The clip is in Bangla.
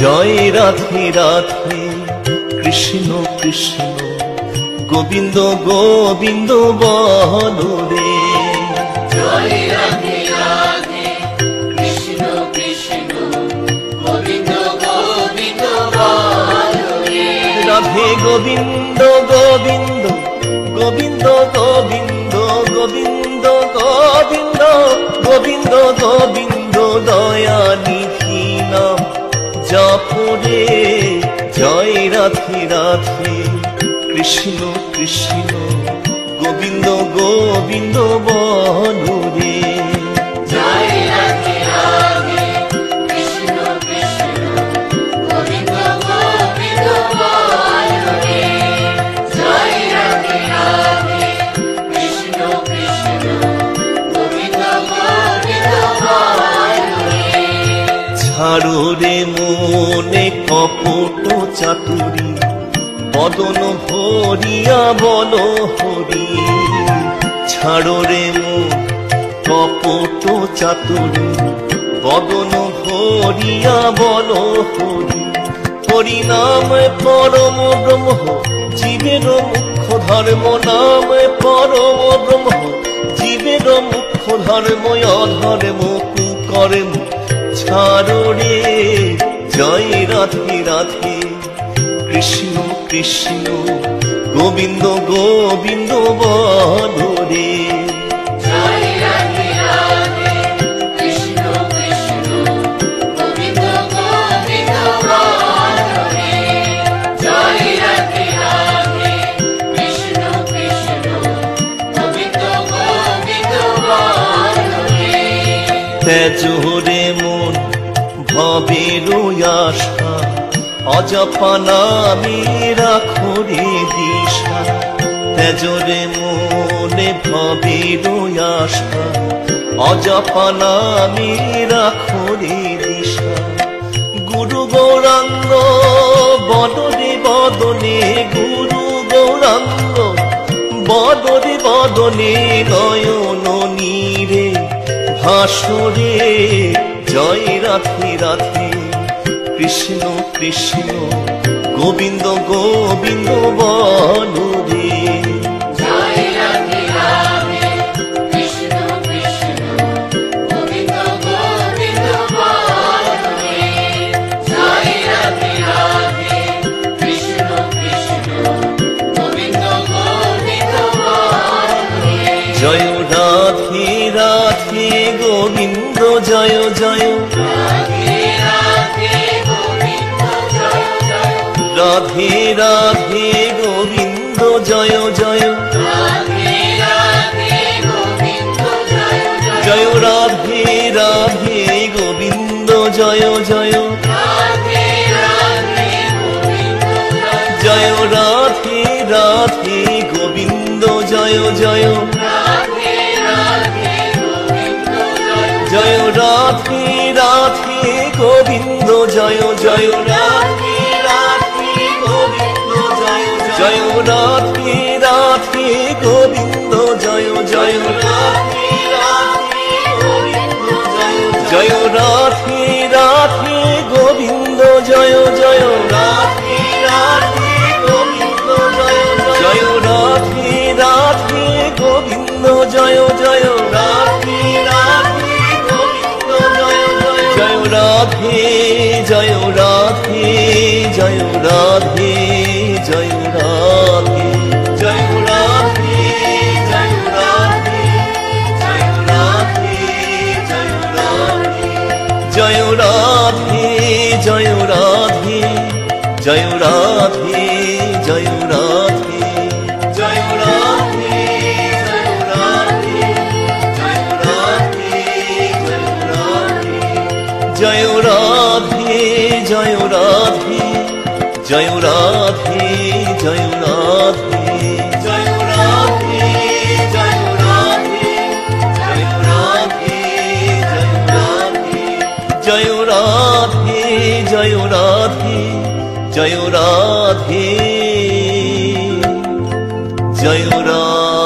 জয় রাধে রাধে কৃষ্ণ কৃষ্ণ গোবিন্দ গোবিন্দ বলো রে। জয় রাধে রাধে কৃষ্ণ কৃষ্ণ গোবিন্দ গোবিন্দ বলো রে। রাধে গোবিন্দ গোবিন্দ গোবিন্দ গোবিন্দ গোবিন্দ গোবিন্দ গোবিন্দ গোবিন্দ দয়ানিধি নাম জপরে। জয় রাধে রাধে কৃষ্ণ কৃষ্ণ গোবিন্দ গোবিন্দ বলো রে। জয় রাধে রাধে কৃষ্ণ কৃষ্ণ গোবিন্দ গোবিন্দ বলো রে। জয় রাধে রাধে কৃষ্ণ কৃষ্ণ গোবিন্দ গোবিন্দ বলো রে। ছাড়ো রে মনে কপট চাতুরী বদন ভরিয়া বলো হরি। ছাড়ো রে মন কপট চাতুরী বদন ভরিয়া বলো হরি। হরি নাম পরম ব্রহ্ম জীবের মুখ্য ধর্ম। নাম পরম ব্রহ্ম জীবের মুখ্য ধর্ম। অধর্ম কুকর্ম ছাড়ো রে। জয় রাধে রাধে কৃষ্ণ কৃষ্ণ গোবিন্দ গোবিন্দ বলো রে। জয় রাধে রাধে কৃষ্ণ কৃষ্ণ গোবিন্দ গোবিন্দ বলো রে। জয় রাধে রাধে কৃষ্ণ কৃষ্ণ গোবিন্দ গোবিন্দ বলো রে। তেজো রে মন ভবের আশা অজপা নামে রাখো রে দিশা। তেজো রে মনে ভবের আশা অজপা নামে রাখো রে দিশা। গুরু গৌরাঙ্গ বদনে বদনে গুরু গৌরাঙ্গ বদনে বদনে নয়ন নীরে ভাসরে। জয় রাধে রাধে কৃষ্ণ কৃষ্ণ গোবিন্দ গোবিন্দ বলো রে। জয় রাধে রাধে কৃষ্ণ কৃষ্ণ গোবিন্দ গোবিন্দ বলো রে। জয় রাধে রাধে কৃষ্ণ কৃষ্ণ গোবিন্দ গোবিন্দ বলো রে। জয় রাধে রাধে গোবিন্দ জয় জয়। রাধে রাধে গোবিন্দ জয় জয়। রাধে রাধে গোবিন্দ জয় জয়। রাধে রাধে গোবিন্দ জয় জয়। জয় রাধে রাধে গোবিন্দ জয় জয়। রাধে রাধে গোবিন্দ জয় জয়। জয় রাধে রাধে গোবিন্দ জয় জয়। রাধে রাধে গোবিন্দ জয় জয়। জয় রাধে রাধে গোবিন্দ জয় জয়। রাধে রাধে গোবিন্দ জয় জয়। জয় রাধে রাধে গোবিন্দ জয় জয়। রাধে রাধে গোবিন্দ জয় জয়। জয় রাধে রাধে গোবিন্দ জয় জয়। রাধে রাধে গোবিন্দ জয় জয়। জয় রাধে রাধে গোবিন্দ জয় জয়। রাধে রাধে গোবিন্দ জয় জয়। জয় রাধে জয় রাধে জয় রাধে জয় রাধে। জয় রাধে জয় রাধে জয় রাধে জয় রাধে। জয় রাধে জয় রাধে জয় রাধে জয় রাধে। জয় রাধে জয় রাধে জয় রাধে জয় রাধে। জয় রাধে জয় রাধে জয় রাধে জয় রাধে। জয় রাধে জয় রাধে জয় রাধে জয় রাধে। জয় রাধে জয় রাধে জয় রাধে জয় রাধে।